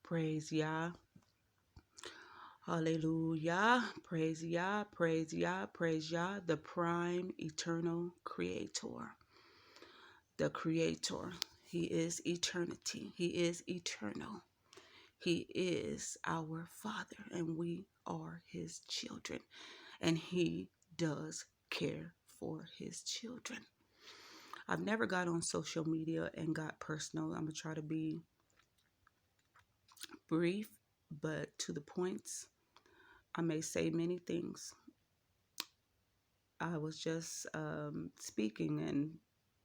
Praise Yah. Hallelujah. Praise Yah. Praise Yah. Praise Yah. The prime eternal creator. The creator. He is eternity. He is eternal. He is our Father, and we are his children. And he does care for his children. I've never got on social media and got personal. I'm going to try to be brief, but to the points. I may say many things. I was just speaking and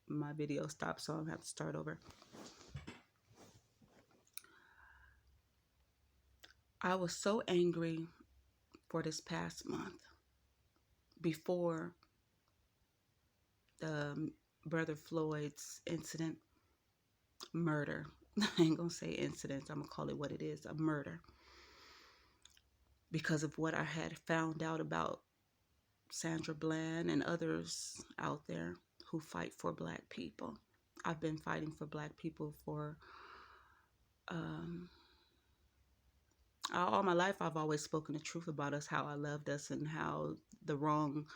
my video stopped, so I'll have to start over. I was so angry for this past month before the Brother Floyd's incident, murder. I ain't gonna say incident, I'm gonna call it what it is, a murder. Because of what I had found out about Sandra Bland and others out there who fight for Black people. I've been fighting for Black people for all my life. I've always spoken the truth about us, how I loved us, and how the wrong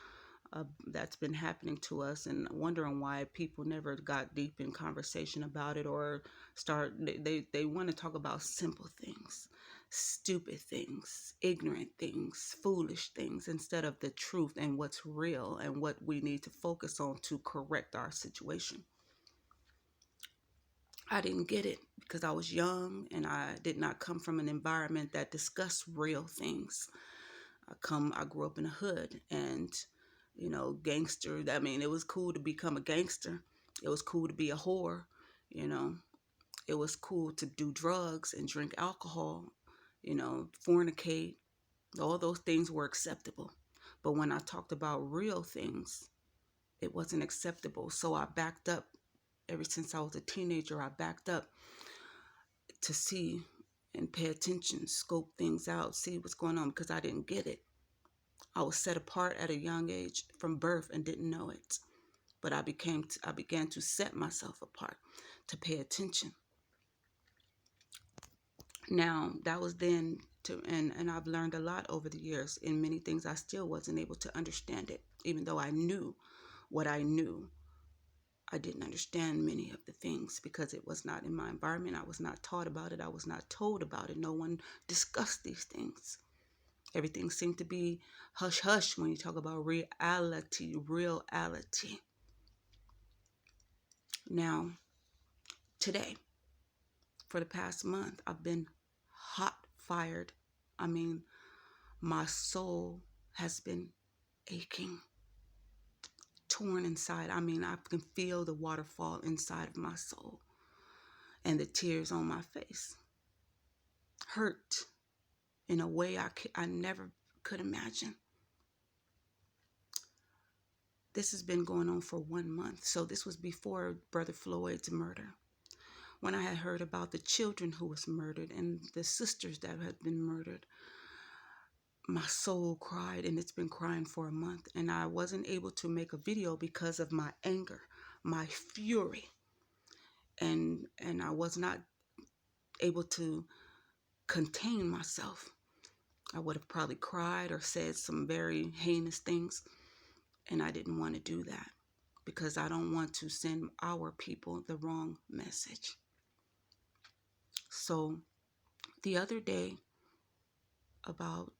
that's been happening to us, and wondering why people never got deep in conversation about it or they want to talk about simple things, stupid things, ignorant things, foolish things, instead of the truth and what's real and what we need to focus on to correct our situation. I didn't get it because I was young and I did not come from an environment that discussed real things. I grew up in a hood, and gangster. I mean, it was cool to become a gangster. It was cool to be a whore. It was cool to do drugs and drink alcohol. Fornicate. All those things were acceptable. But when I talked about real things, it wasn't acceptable. So I backed up. Ever since I was a teenager, I backed up to see and pay attention, scope things out, see what's going on, because I didn't get it. I was set apart at a young age from birth and didn't know it. But I began to set myself apart to pay attention. Now, that was then, and I've learned a lot over the years. In many things, I still wasn't able to understand it. Even though I knew what I knew, I didn't understand many of the things because it was not in my environment. I was not taught about it. I was not told about it. No one discussed these things. Everything seemed to be hush hush when you talk about reality. Now, today, for the past month, I've been hot fired. I mean, my soul has been aching, torn inside. I mean, I can feel the waterfall inside of my soul and the tears on my face. Hurt in a way I never could imagine. This has been going on for 1 month. So this was before Brother Floyd's murder. When I had heard about the children who was murdered and the sisters that had been murdered, my soul cried, and it's been crying for a month. And I wasn't able to make a video because of my anger, my fury. And I was not able to contain myself. I would have probably cried or said some very heinous things. And I didn't want to do that because I don't want to send our people the wrong message. So the other day, about,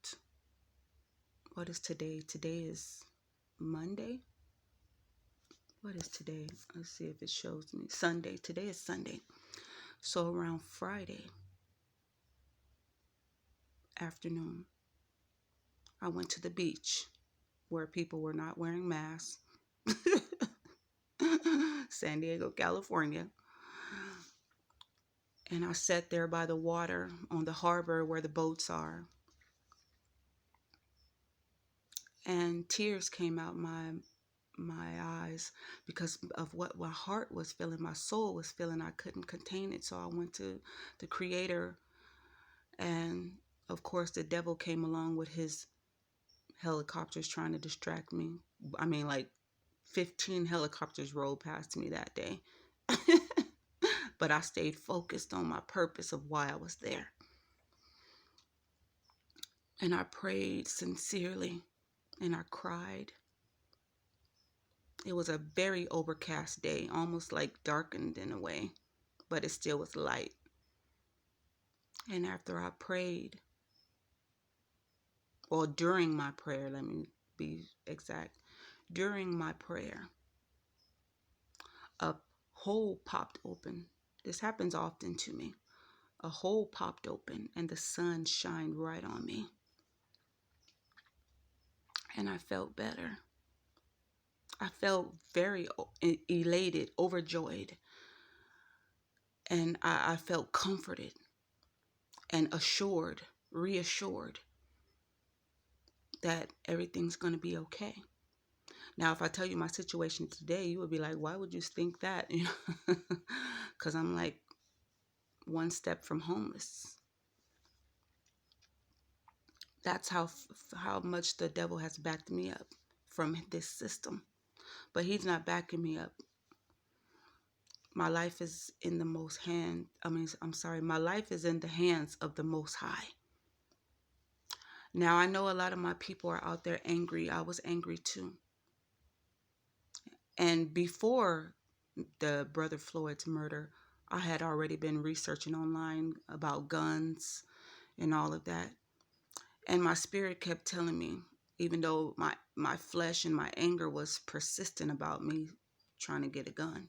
what is today? Today is Monday. What is today? Let's see if it shows me. Sunday. Today is Sunday. So around Friday afternoon, I went to the beach where people were not wearing masks. San Diego, California. And I sat there by the water on the harbor where the boats are. And tears came out my eyes because of what my heart was feeling, my soul was feeling. I couldn't contain it. So I went to the Creator. And of course, the devil came along with his helicopters trying to distract me. I mean, like 15 helicopters rolled past me that day. But I stayed focused on my purpose of why I was there. And I prayed sincerely and I cried. It was a very overcast day, almost like darkened in a way, but it still was light. And after I prayed, or during my prayer, let me be exact, during my prayer, a hole popped open. This happens often to me. A hole popped open and the sun shined right on me. And I felt better. I felt very elated, overjoyed. And I felt comforted and assured, reassured that everything's going to be okay. Now, if I tell you my situation today, you would be like, why would you think that? You know, because I'm like one step from homeless. That's how much the devil has backed me up from this system. But he's not backing me up. My life is in the my life is in the hands of the Most High. Now, I know a lot of my people are out there angry. I was angry too. And before the Brother Floyd's murder, I had already been researching online about guns and all of that. And my spirit kept telling me, even though my flesh and my anger was persistent about me trying to get a gun,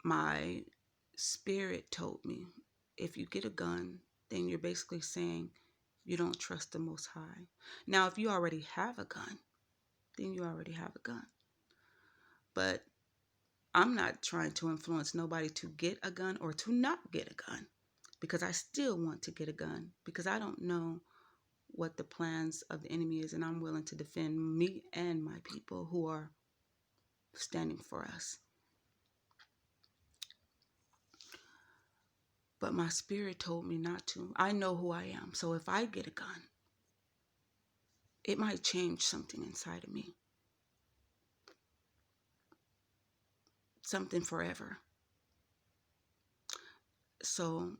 my spirit told me, if you get a gun, then you're basically saying you don't trust the Most High. Now, if you already have a gun, then you already have a gun. But I'm not trying to influence nobody to get a gun or to not get a gun, because I still want to get a gun, because I don't know what the plans of the enemy is, and I'm willing to defend me and my people who are standing for us. But my spirit told me not to. I know who I am. So if I get a gun, it might change something inside of me. Something forever. So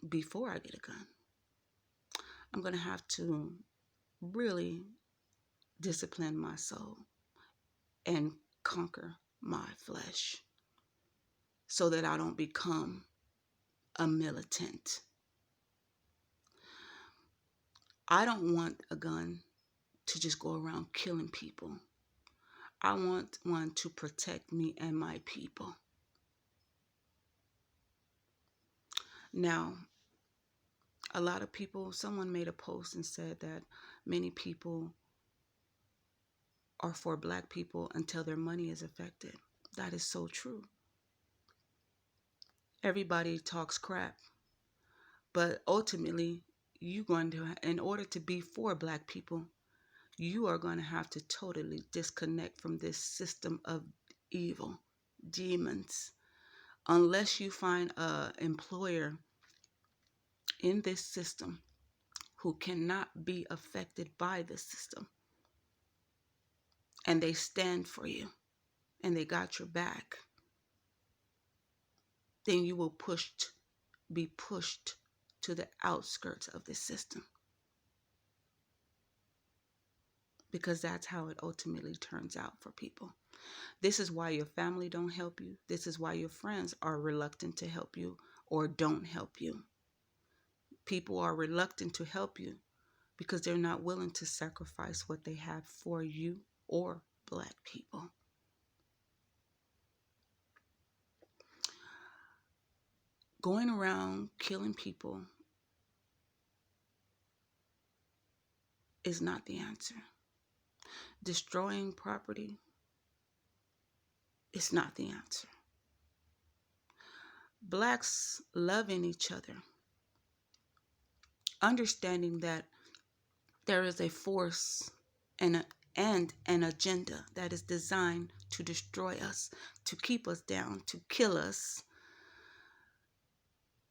before I get a gun, I'm going to have to really discipline my soul and conquer my flesh so that I don't become a militant. I don't want a gun to just go around killing people. I want one to protect me and my people. Now, a lot of people, someone made a post and said that many people are for Black people until their money is affected. That is so true. Everybody talks crap, but ultimately, in order to be for Black people, you are going to have to totally disconnect from this system of evil, demons, unless you find an employer in this system who cannot be affected by the system, and they stand for you and they got your back, then you will be pushed to the outskirts of this system, because that's how it ultimately turns out for people. This is why your family don't help you. This is why your friends are reluctant to help you or don't help you. People are reluctant to help you because they're not willing to sacrifice what they have for you or Black people. Going around killing people is not the answer. Destroying property is not the answer. Blacks loving each other, understanding that there is a force and an agenda that is designed to destroy us, to keep us down, to kill us,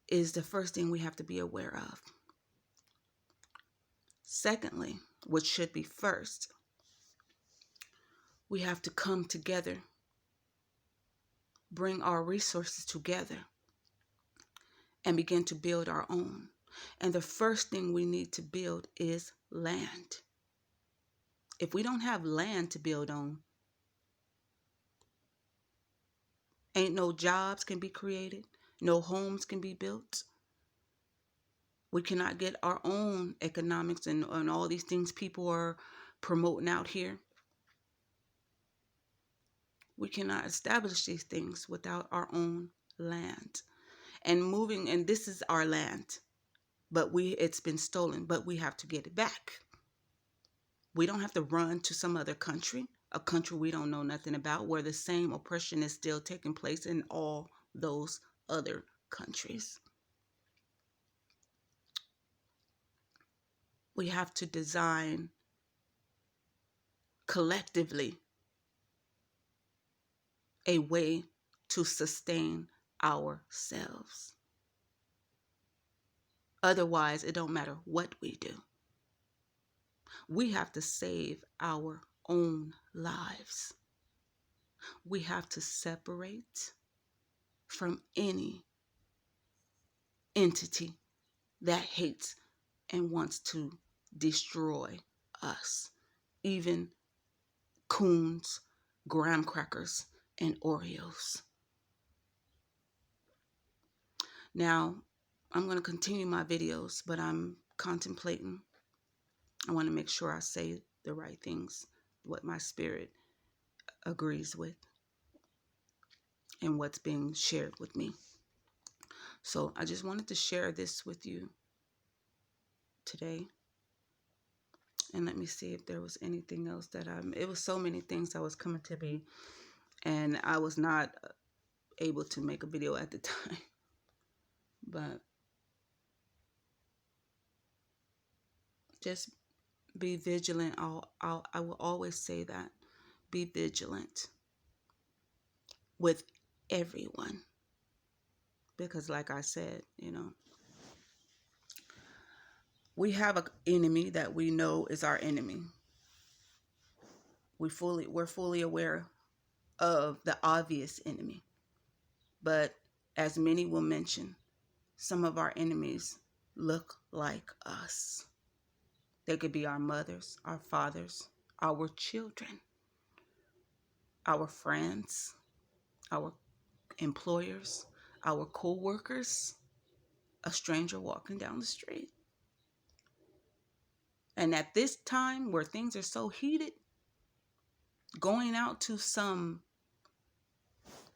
is the first thing we have to be aware of. Secondly, which should be first, we have to come together, bring our resources together, and begin to build our own. And the first thing we need to build is land. If we don't have land to build on, ain't no jobs can be created, no homes can be built. We cannot get our own economics and all these things people are promoting out here. We cannot establish these things without our own land. And this is our land, but it's been stolen, but we have to get it back. We don't have to run to some other country, a country we don't know nothing about, where the same oppression is still taking place in all those other countries. We have to design collectively a way to sustain ourselves. Otherwise, it don't matter what we do. We have to save our own lives. We have to separate from any entity that hates and wants to destroy us. Even coons, graham crackers, and Oreos. Now, I'm going to continue my videos, but I'm contemplating. I want to make sure I say the right things, what my spirit agrees with, and what's being shared with me. So I just wanted to share this with you today. And let me see if there was anything else it was so many things that was coming to me, and I was not able to make a video at the time. But just be vigilant. I will always say that. Be vigilant with everyone. Because like I said, we have an enemy that we know is our enemy. We're fully aware of the obvious enemy. But as many will mention, some of our enemies look like us. They could be our mothers, our fathers, our children, our friends, our employers, our co-workers, a stranger walking down the street. And at this time where things are so heated, going out to some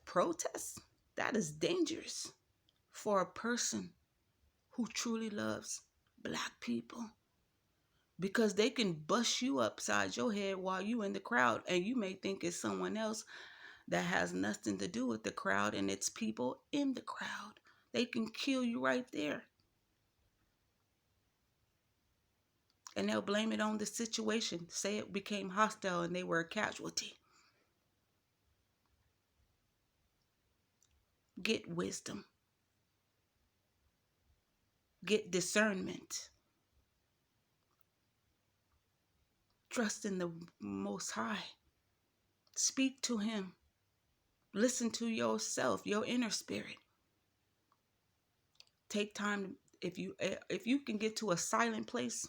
protest, that is dangerous for a person who truly loves Black people. Because they can bust you upside your head while you in the crowd, and you may think it's someone else that has nothing to do with the crowd, and it's people in the crowd. They can kill you right there. And they'll blame it on the situation. Say it became hostile and they were a casualty. Get wisdom. Get discernment. Trust in the Most High. Speak to Him. Listen to yourself, your inner spirit. Take time. If you can get to a silent place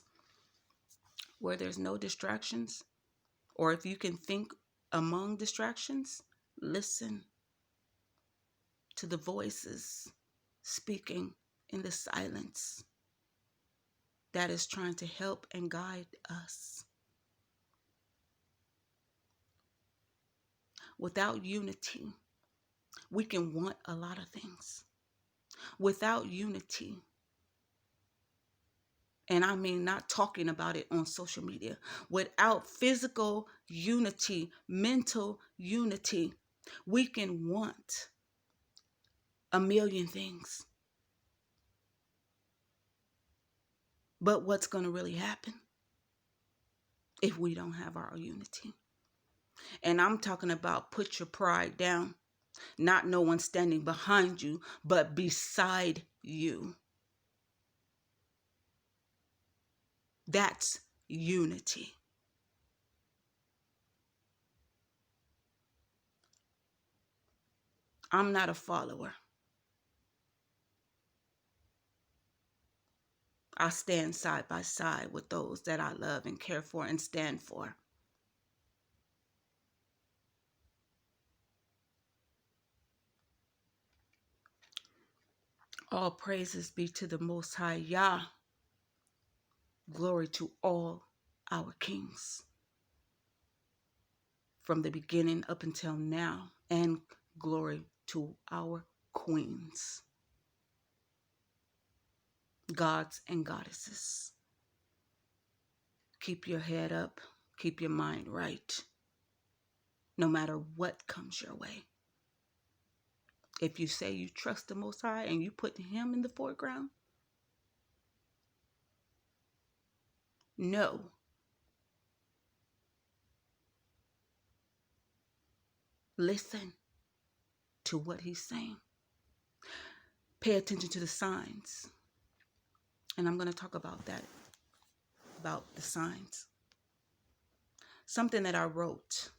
where there's no distractions, or if you can think among distractions, listen to the voices speaking in the silence that is trying to help and guide us. Without unity, we can want a lot of things. Without unity, and I mean not talking about it on social media, without physical unity, mental unity, we can want a million things. But what's going to really happen if we don't have our unity? And I'm talking about put your pride down. Not no one standing behind you, but beside you. That's unity. I'm not a follower. I stand side by side with those that I love and care for and stand for. All praises be to the Most High Yah. Glory to all our kings from the beginning up until now, and glory to our queens, gods and goddesses. Keep your head up, keep your mind right, no matter what comes your way. If you say you trust the Most High and you put him in the foreground, no. Listen to what he's saying. Pay attention to the signs. And I'm going to talk about that, about the signs. Something that I wrote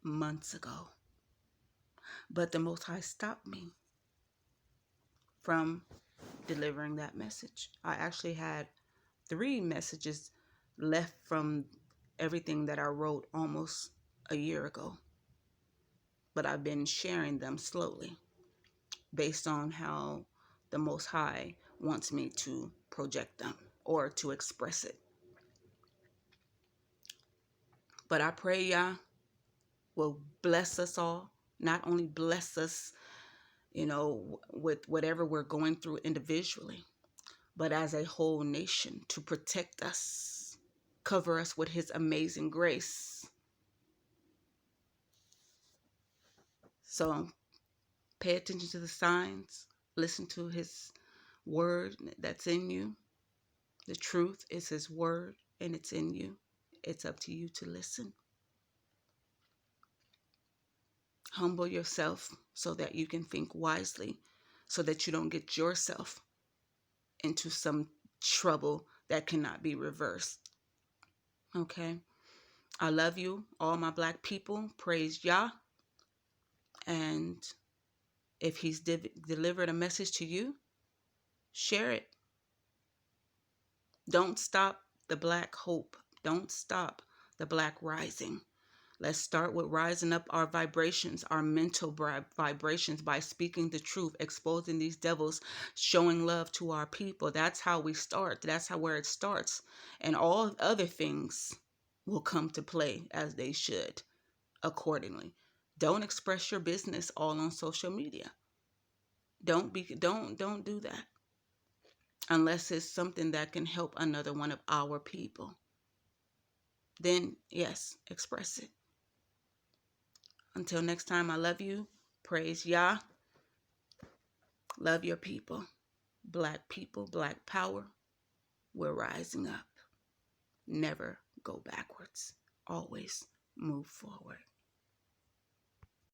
months ago. But the Most High stopped me from delivering that message. I actually had 3 messages left from everything that I wrote almost a year ago. But I've been sharing them slowly based on how the Most High wants me to project them or to express it. But I pray Yah will bless us all, not only bless us, with whatever we're going through individually, but as a whole nation, to protect us, cover us with his amazing grace. So pay attention to the signs, listen to his word that's in you. The truth is his word and it's in you. It's up to you to listen. Humble yourself so that you can think wisely, so that you don't get yourself into some trouble that cannot be reversed. Okay? I love you, all my Black people. Praise Yah. And if he's delivered a message to you, share it. Don't stop the Black hope. Don't stop the Black rising. Let's start with rising up our vibrations, our mental vibrations, by speaking the truth, exposing these devils, showing love to our people. That's how we start. That's where it starts. And all other things will come to play as they should accordingly. Don't express your business all on social media. Don't do that unless it's something that can help another one of our people. Then yes, express it. Until next time, I love you. Praise Yah. Love your people. Black people, Black power. We're rising up. Never go backwards. Always move forward.